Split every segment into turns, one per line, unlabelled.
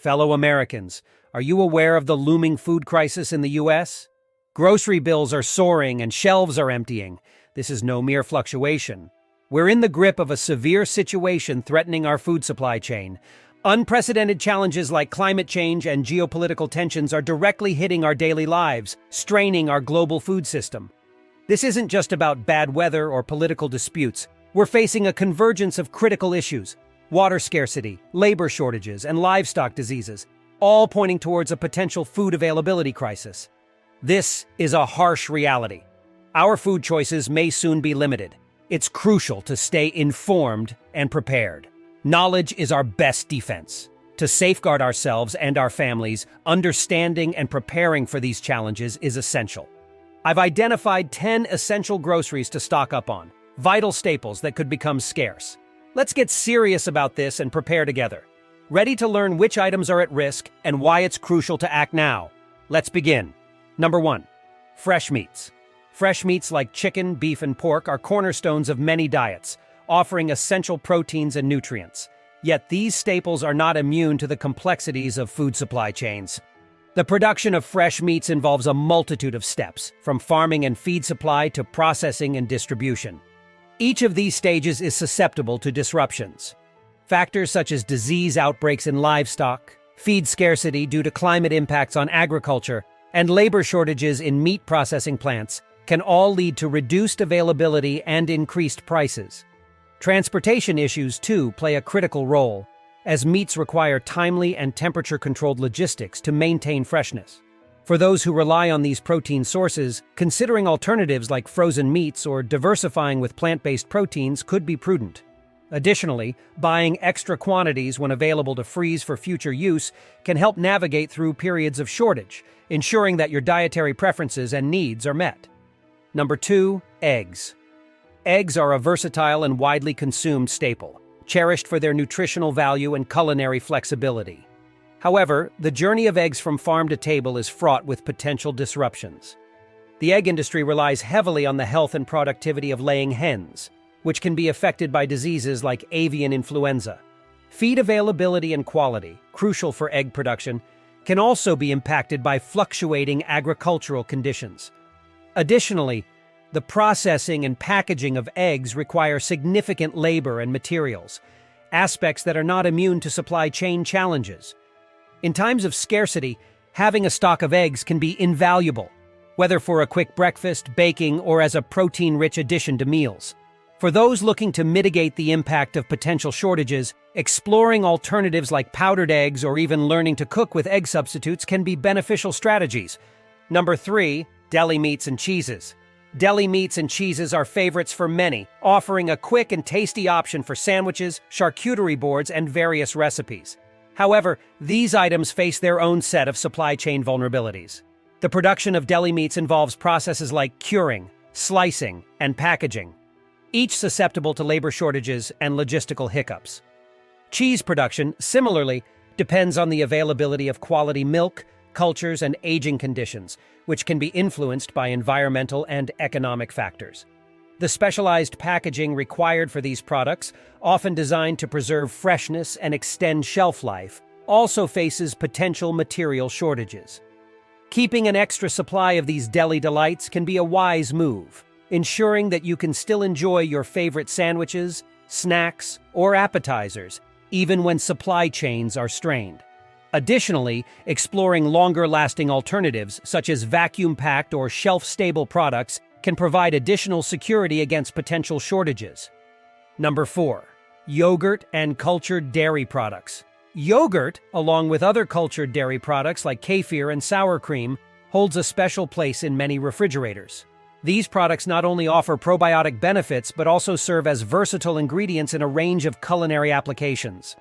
Fellow Americans, are you aware of the looming food crisis in the U.S.? Grocery bills are soaring and shelves are emptying. This is no mere fluctuation. We're in the grip of a severe situation threatening our food supply chain. Unprecedented challenges like climate change and geopolitical tensions are directly hitting our daily lives, straining our global food system. This isn't just about bad weather or political disputes. We're facing a convergence of critical issues: water scarcity, labor shortages, and livestock diseases, all pointing towards a potential food availability crisis. This is a harsh reality. Our food choices may soon be limited. It's crucial to stay informed and prepared. Knowledge is our best defense. To safeguard ourselves and our families, understanding and preparing for these challenges is essential. I've identified 10 essential groceries to stock up on, vital staples that could become scarce. Let's get serious about this and prepare together. Ready to learn which items are at risk and why it's crucial to act now? Let's begin. Number 1. Fresh meats. Fresh meats like chicken, beef, and pork are cornerstones of many diets, offering essential proteins and nutrients. Yet these staples are not immune to the complexities of food supply chains. The production of fresh meats involves a multitude of steps, from farming and feed supply to processing and distribution. Each of these stages is susceptible to disruptions. Factors such as disease outbreaks in livestock, feed scarcity due to climate impacts on agriculture, and labor shortages in meat processing plants can all lead to reduced availability and increased prices. Transportation issues, too, play a critical role, as meats require timely and temperature-controlled logistics to maintain freshness. For those who rely on these protein sources, considering alternatives like frozen meats or diversifying with plant-based proteins could be prudent. Additionally, buying extra quantities when available to freeze for future use can help navigate through periods of shortage, ensuring that your dietary preferences and needs are met. Number 2. Eggs. Eggs are a versatile and widely consumed staple, cherished for their nutritional value and culinary flexibility. However, the journey of eggs from farm to table is fraught with potential disruptions. The egg industry relies heavily on the health and productivity of laying hens, which can be affected by diseases like avian influenza. Feed availability and quality, crucial for egg production, can also be impacted by fluctuating agricultural conditions. Additionally, the processing and packaging of eggs require significant labor and materials, aspects that are not immune to supply chain challenges. In times of scarcity, having a stock of eggs can be invaluable, whether for a quick breakfast, baking, or as a protein-rich addition to meals. For those looking to mitigate the impact of potential shortages, exploring alternatives like powdered eggs or even learning to cook with egg substitutes can be beneficial strategies. Number 3. Deli meats and cheeses. Deli meats and cheeses are favorites for many, offering a quick and tasty option for sandwiches, charcuterie boards, and various recipes. However, these items face their own set of supply chain vulnerabilities. The production of deli meats involves processes like curing, slicing, and packaging, each susceptible to labor shortages and logistical hiccups. Cheese production, similarly, depends on the availability of quality milk, cultures, and aging conditions, which can be influenced by environmental and economic factors. The specialized packaging required for these products, often designed to preserve freshness and extend shelf life, also faces potential material shortages. Keeping an extra supply of these deli delights can be a wise move, ensuring that you can still enjoy your favorite sandwiches, snacks, or appetizers, even when supply chains are strained. Additionally, exploring longer-lasting alternatives, such as vacuum-packed or shelf-stable products, can provide additional security against potential shortages. Number 4. Yogurt and cultured dairy products. Yogurt, along with other cultured dairy products like kefir and sour cream, holds a special place in many refrigerators. These products not only offer probiotic benefits but also serve as versatile ingredients in a range of culinary applications.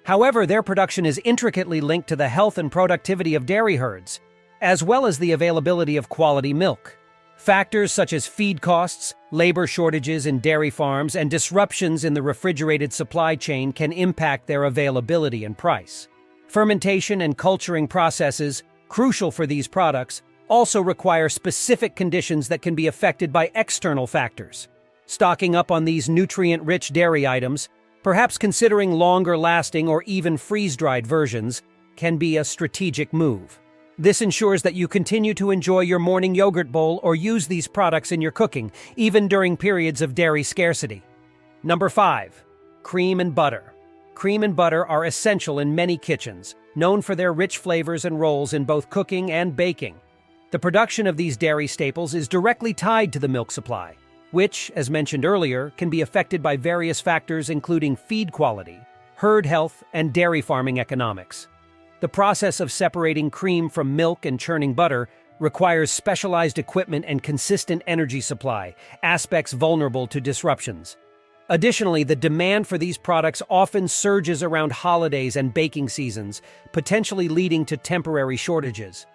However, their production is intricately linked to the health and productivity of dairy herds, as well as the availability of quality milk. Factors such as feed costs, labor shortages in dairy farms, and disruptions in the refrigerated supply chain can impact their availability and price. Fermentation and culturing processes, crucial for these products, also require specific conditions that can be affected by external factors. Stocking up on these nutrient-rich dairy items, perhaps considering longer-lasting or even freeze-dried versions, can be a strategic move. This ensures that you continue to enjoy your morning yogurt bowl or use these products in your cooking, even during periods of dairy scarcity. Number 5. Cream and butter. Cream and butter are essential in many kitchens, known for their rich flavors and roles in both cooking and baking. The production of these dairy staples is directly tied to the milk supply, which, as mentioned earlier, can be affected by various factors including feed quality, herd health, and dairy farming economics. The process of separating cream from milk and churning butter requires specialized equipment and consistent energy supply, aspects vulnerable to disruptions. Additionally, the demand for these products often surges around holidays and baking seasons, potentially leading to temporary shortages.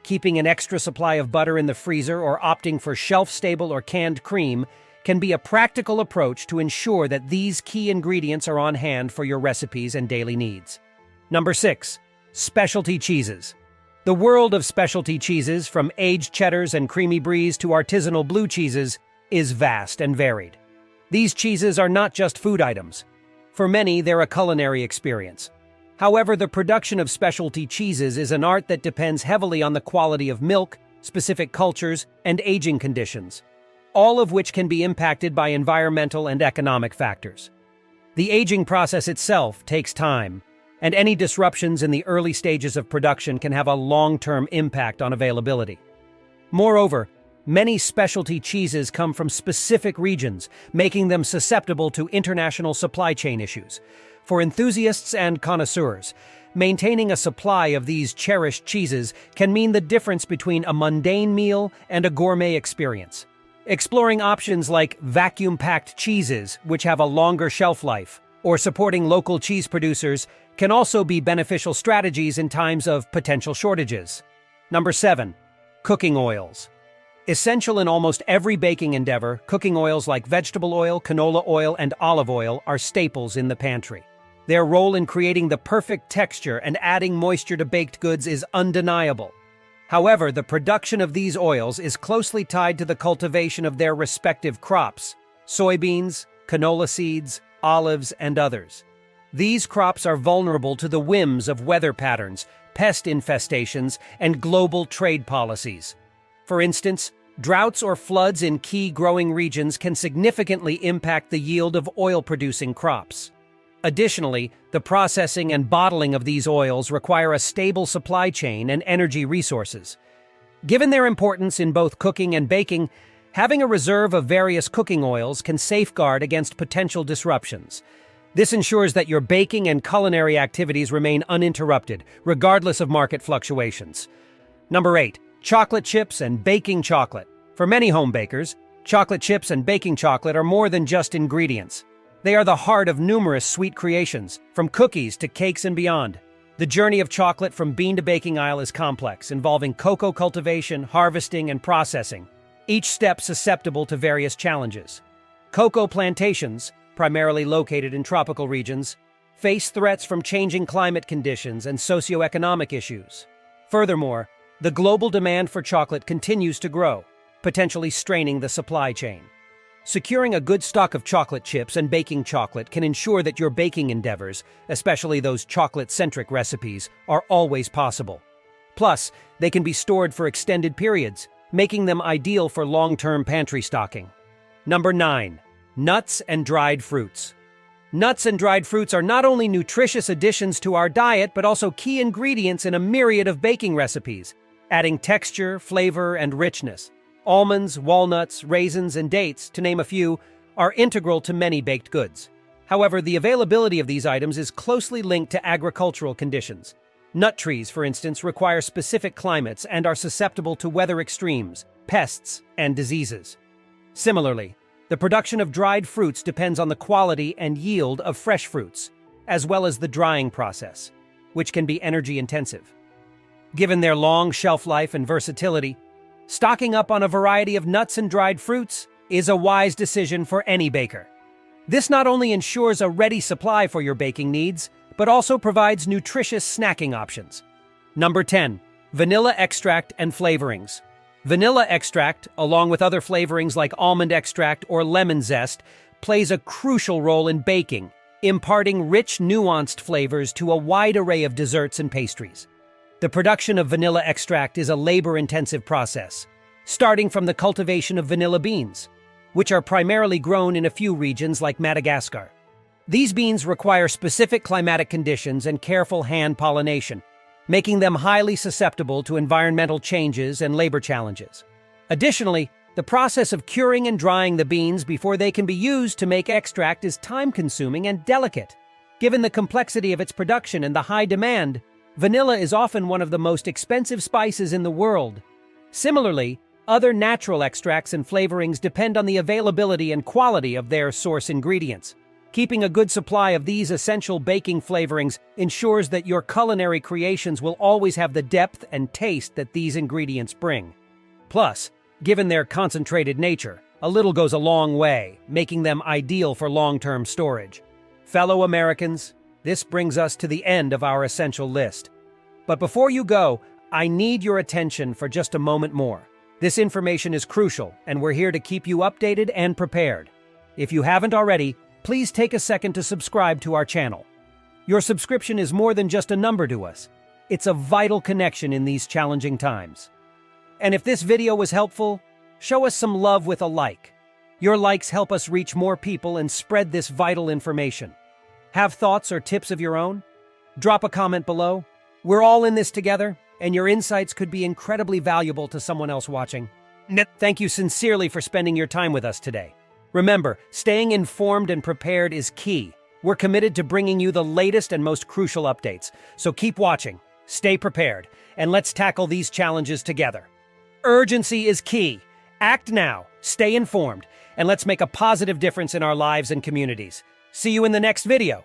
Keeping an extra supply of butter in the freezer or opting for shelf-stable or canned cream can be a practical approach to ensure that these key ingredients are on hand for your recipes and daily needs. Number 6. Specialty cheeses. The world of specialty cheeses, from aged cheddars and creamy bries to artisanal blue cheeses, is vast and varied. These cheeses are not just food items. For many, they're a culinary experience. However, the production of specialty cheeses is an art that depends heavily on the quality of milk, specific cultures, and aging conditions, all of which can be impacted by environmental and economic factors. The aging process itself takes time, and any disruptions in the early stages of production can have a long-term impact on availability. Moreover, many specialty cheeses come from specific regions, making them susceptible to international supply chain issues. For enthusiasts and connoisseurs, maintaining a supply of these cherished cheeses can mean the difference between a mundane meal and a gourmet experience. Exploring options like vacuum-packed cheeses, which have a longer shelf life, or supporting local cheese producers can also be beneficial strategies in times of potential shortages. Number 7. Cooking oils. Essential in almost every baking endeavor, cooking oils like vegetable oil, canola oil, and olive oil are staples in the pantry. Their role in creating the perfect texture and adding moisture to baked goods is undeniable. However, the production of these oils is closely tied to the cultivation of their respective crops: soybeans, canola seeds, olives, and others. These crops are vulnerable to the whims of weather patterns, pest infestations, and global trade policies. For instance, droughts or floods in key growing regions can significantly impact the yield of oil-producing crops. Additionally, the processing and bottling of these oils require a stable supply chain and energy resources. Given their importance in both cooking and baking, having a reserve of various cooking oils can safeguard against potential disruptions. This ensures that your baking and culinary activities remain uninterrupted, regardless of market fluctuations. Number 8. Chocolate chips and baking chocolate. For many home bakers, chocolate chips and baking chocolate are more than just ingredients. They are the heart of numerous sweet creations, from cookies to cakes and beyond. The journey of chocolate from bean to baking aisle is complex, involving cocoa cultivation, harvesting, and processing, each step susceptible to various challenges. Cocoa plantations, primarily located in tropical regions, face threats from changing climate conditions and socioeconomic issues. Furthermore, the global demand for chocolate continues to grow, potentially straining the supply chain. Securing a good stock of chocolate chips and baking chocolate can ensure that your baking endeavors, especially those chocolate-centric recipes, are always possible. Plus, they can be stored for extended periods, making them ideal for long-term pantry stocking. Number 9. Nuts and dried fruits. Nuts and dried fruits are not only nutritious additions to our diet, but also key ingredients in a myriad of baking recipes, adding texture, flavor, and richness. Almonds, walnuts, raisins, and dates, to name a few, are integral to many baked goods. However, the availability of these items is closely linked to agricultural conditions. Nut trees, for instance, require specific climates and are susceptible to weather extremes, pests, and diseases. Similarly, the production of dried fruits depends on the quality and yield of fresh fruits, as well as the drying process, which can be energy-intensive. Given their long shelf life and versatility, stocking up on a variety of nuts and dried fruits is a wise decision for any baker. This not only ensures a ready supply for your baking needs, but also provides nutritious snacking options. Number 10. Vanilla extract and flavorings. Vanilla extract, along with other flavorings like almond extract or lemon zest, plays a crucial role in baking, imparting rich, nuanced flavors to a wide array of desserts and pastries. The production of vanilla extract is a labor-intensive process, starting from the cultivation of vanilla beans, which are primarily grown in a few regions like Madagascar. These beans require specific climatic conditions and careful hand pollination, making them highly susceptible to environmental changes and labor challenges. Additionally, the process of curing and drying the beans before they can be used to make extract is time-consuming and delicate. Given the complexity of its production and the high demand, vanilla is often one of the most expensive spices in the world. Similarly, other natural extracts and flavorings depend on the availability and quality of their source ingredients. Keeping a good supply of these essential baking flavorings ensures that your culinary creations will always have the depth and taste that these ingredients bring. Plus, given their concentrated nature, a little goes a long way, making them ideal for long-term storage. Fellow Americans, this brings us to the end of our essential list. But before you go, I need your attention for just a moment more. This information is crucial, and we're here to keep you updated and prepared. If you haven't already, please take a second to subscribe to our channel. Your subscription is more than just a number to us. It's a vital connection in these challenging times. And if this video was helpful, show us some love with a like. Your likes help us reach more people and spread this vital information. Have thoughts or tips of your own? Drop a comment below. We're all in this together, and your insights could be incredibly valuable to someone else watching. Thank you sincerely for spending your time with us today. Remember, staying informed and prepared is key. We're committed to bringing you the latest and most crucial updates, so keep watching, stay prepared, and let's tackle these challenges together. Urgency is key. Act now, stay informed, and let's make a positive difference in our lives and communities. See you in the next video.